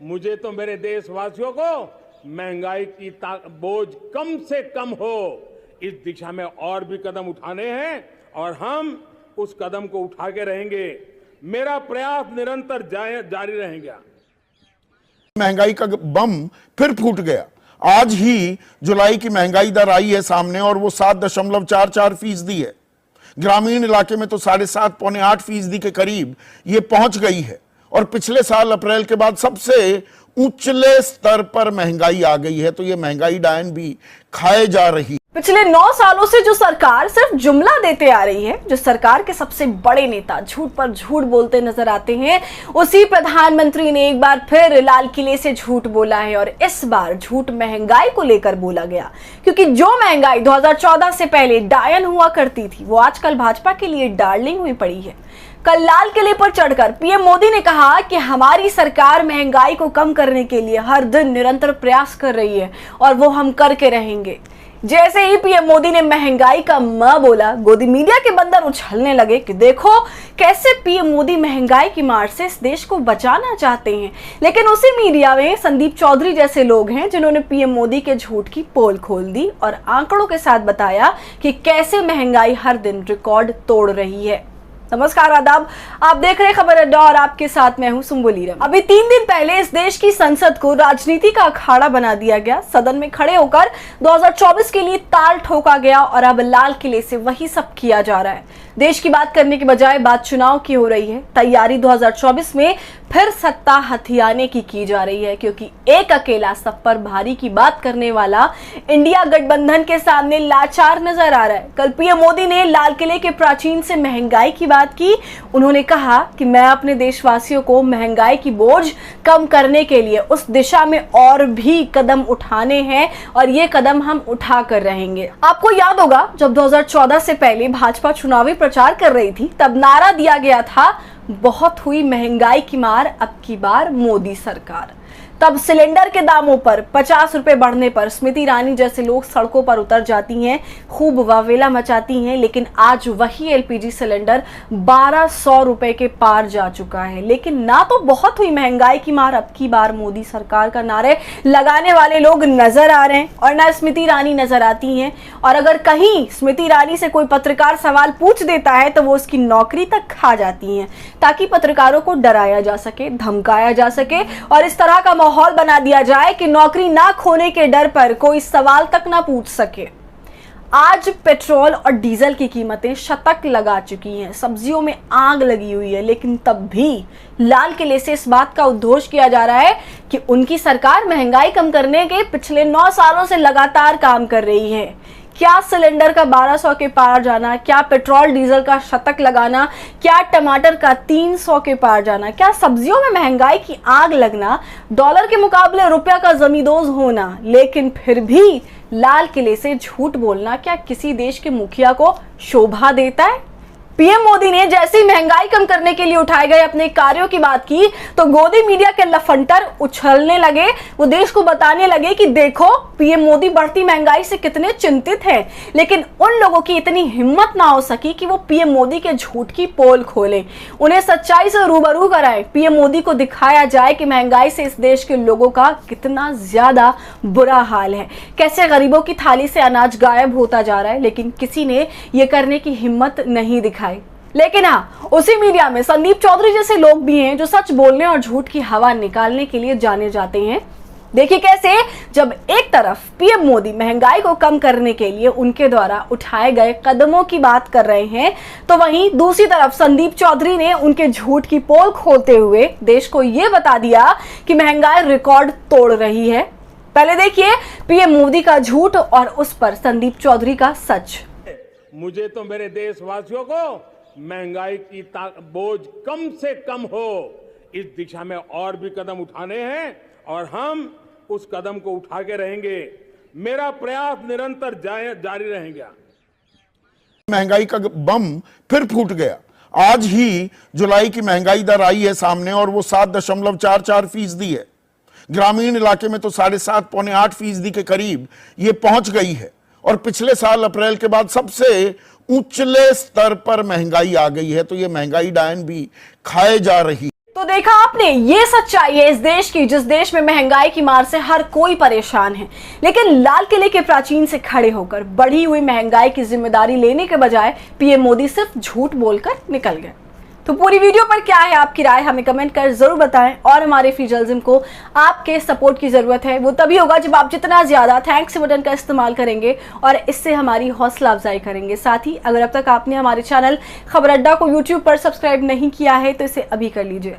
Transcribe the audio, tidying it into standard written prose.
मुझे तो मेरे देशवासियों को महंगाई की बोझ कम से कम हो, इस दिशा में और भी कदम उठाने हैं और हम उस कदम को उठा के रहेंगे। मेरा प्रयास निरंतर जारी रहेगा। महंगाई का बम फिर फूट गया। आज ही जुलाई की महंगाई दर आई है सामने और वो 7.44% है। ग्रामीण इलाके में तो 7.5 पौने 8% के करीब ये पहुंच गई है और पिछले साल अप्रैल के बाद सबसे ऊंचले स्तर पर महंगाई आ गई है। तो ये महंगाई डायन भी खाए जा रही। पिछले 9 सालों से जो सरकार सिर्फ जुमला देते आ रही है, जो सरकार के सबसे बड़े नेता झूठ पर झूठ बोलते नजर आते हैं, उसी प्रधानमंत्री ने एक बार फिर लाल किले से झूठ बोला है और इस बार झूठ महंगाई को लेकर बोला गया, क्योंकि जो महंगाई 2014 से पहले डायन हुआ करती थी वो आजकल भाजपा के लिए डार्लिंग हुई पड़ी है। कल लाल किले पर चढ़कर पीएम मोदी ने कहा कि हमारी सरकार महंगाई को कम करने के लिए हर दिन निरंतर प्रयास कर रही है और वो हम करके रहेंगे। जैसे ही पीएम मोदी ने महंगाई का म बोला, गोदी मीडिया के बंदर उछलने लगे कि देखो कैसे पीएम मोदी महंगाई की मार से इस देश को बचाना चाहते हैं। लेकिन उसी मीडिया में संदीप चौधरी जैसे लोग हैं जिन्होंने पीएम मोदी के झूठ की पोल खोल दी और आंकड़ों के साथ बताया कि कैसे महंगाई हर दिन रिकॉर्ड तोड़ रही है। नमस्कार, आदाब, आप देख रहे खबर अड्डा और आपके साथ मैं हूं सुम्बुलीरम। अभी 3 दिन पहले इस देश की संसद को राजनीति का अखाड़ा बना दिया गया। सदन में खड़े होकर 2024 के लिए ताल ठोका गया और अब लाल किले से वही सब किया जा रहा है। देश की बात करने के बजाय बात चुनाव की हो रही है। तैयारी 2024 में फिर सत्ता हथियाने की जा रही है, क्योंकि एक अकेला सब पर भारी की बात करने वाला इंडिया गठबंधन के सामने लाचार नजर आ रहा है। कल पीएम मोदी ने लाल किले के प्राचीन से महंगाई की बात की। उन्होंने कहा कि मैं अपने देशवासियों को महंगाई की बोझ कम करने के लिए उस दिशा में और भी कदम उठाने हैं और ये कदम हम उठा कर रहेंगे। आपको याद होगा जब 2014 से पहले भाजपा चुनावी प्रचार कर रही थी, तब नारा दिया गया था बहुत हुई महंगाई की मार, अब की बार मोदी सरकार। तब सिलेंडर के दामों पर 50 रुपए बढ़ने पर स्मृति ईरानी जैसे लोग सड़कों पर उतर जाती हैं, खूब वावेला मचाती हैं। लेकिन आज वही एलपीजी सिलेंडर 1200 रुपए के पार जा चुका है। लेकिन ना तो बहुत हुई महंगाई की मार, अब की बार मोदी सरकार का नारे लगाने वाले लोग नजर आ रहे हैं और ना स्मृति ईरानी नजर आती हैं। और अगर कहीं स्मृति ईरानी से कोई पत्रकार सवाल पूछ देता है तो वो उसकी नौकरी तक खा जाती हैं, ताकि पत्रकारों को डराया जा सके, धमकाया जा सके और इस तरह का माहौल बना दिया जाए कि नौकरी ना खोने के डर पर कोई सवाल तक ना पूछ सके। आज पेट्रोल और डीजल की कीमतें शतक लगा चुकी हैं, सब्जियों में आग लगी हुई है। लेकिन तब भी लाल किले से इस बात का उद्घोष किया जा रहा है कि उनकी सरकार महंगाई कम करने के पिछले 9 सालों से लगातार काम कर रही है। क्या सिलेंडर का 1200 के पार जाना, क्या पेट्रोल डीजल का शतक लगाना, क्या टमाटर का 300 के पार जाना, क्या सब्जियों में महंगाई की आग लगना, डॉलर के मुकाबले रुपया का जमींदोज होना, लेकिन फिर भी लाल किले से झूठ बोलना क्या किसी देश के मुखिया को शोभा देता है? पीएम मोदी ने जैसे ही महंगाई कम करने के लिए उठाए गए अपने कार्यों की बात की तो गोदी मीडिया के लफंटर उछलने लगे। वो देश को बताने लगे कि देखो पीएम मोदी बढ़ती महंगाई से कितने चिंतित हैं। लेकिन उन लोगों की इतनी हिम्मत ना हो सकी कि वो पीएम मोदी के झूठ की पोल खोलें, उन्हें सच्चाई से रूबरू कराएं। पीएम मोदी को दिखाया जाए कि महंगाई से इस देश के लोगों का कितना ज्यादा बुरा हाल है, कैसे गरीबों की थाली से अनाज गायब होता जा रहा है। लेकिन किसी ने ये करने की हिम्मत नहीं दिखाई। लेकिन हाँ, उसी मीडिया में संदीप चौधरी जैसे लोग भी हैं जो सच बोलने और झूठ की हवा निकालने के लिए जाने जाते हैं। देखिए कैसे जब एक तरफ पीएम मोदी महंगाई को कम करने के लिए उनके द्वारा उठाए गए कदमों की बात कर रहे हैं, तो वहीं दूसरी तरफ संदीप चौधरी ने उनके झूठ की पोल खोलते हुए देश को यह बता दिया कि महंगाई रिकॉर्ड तोड़ रही है। पहले देखिए पीएम मोदी का झूठ और उस पर संदीप चौधरी का सच। मुझे तो मेरे देशवासियों को महंगाई की बोझ कम से कम हो, इस दिशा में और भी कदम उठाने हैं और हम उस कदम को उठा के रहेंगे। मेरा प्रयास निरंतर जारी रहेगा। महंगाई का बम फिर फूट गया। आज ही जुलाई की महंगाई दर आई है सामने और वो 7.44% है। ग्रामीण इलाके में तो 7.5 पौने 8% के करीब ये पहुंच गई है और पिछले साल अप्रैल के बाद सबसे ऊंचले स्तर पर महंगाई आ गई है। तो ये महंगाई डायन भी खाए जा रही। तो देखा आपने, ये सच्चाई है इस देश की, जिस देश में महंगाई की मार से हर कोई परेशान है। लेकिन लाल किले के प्राचीन से खड़े होकर बढ़ी हुई महंगाई की जिम्मेदारी लेने के बजाय पीएम मोदी सिर्फ झूठ बोलकर निकल गए। तो पूरी वीडियो पर क्या है आपकी राय, हमें कमेंट कर जरूर बताएं। और हमारे फ्री जर्नलिज्म को आपके सपोर्ट की जरूरत है, वो तभी होगा जब आप जितना ज्यादा थैंक्स बटन का इस्तेमाल करेंगे और इससे हमारी हौसला अफजाई करेंगे। साथ ही अगर अब तक आपने हमारे चैनल खबर अड्डा को यूट्यूब पर सब्सक्राइब नहीं किया है तो इसे अभी कर लीजिए।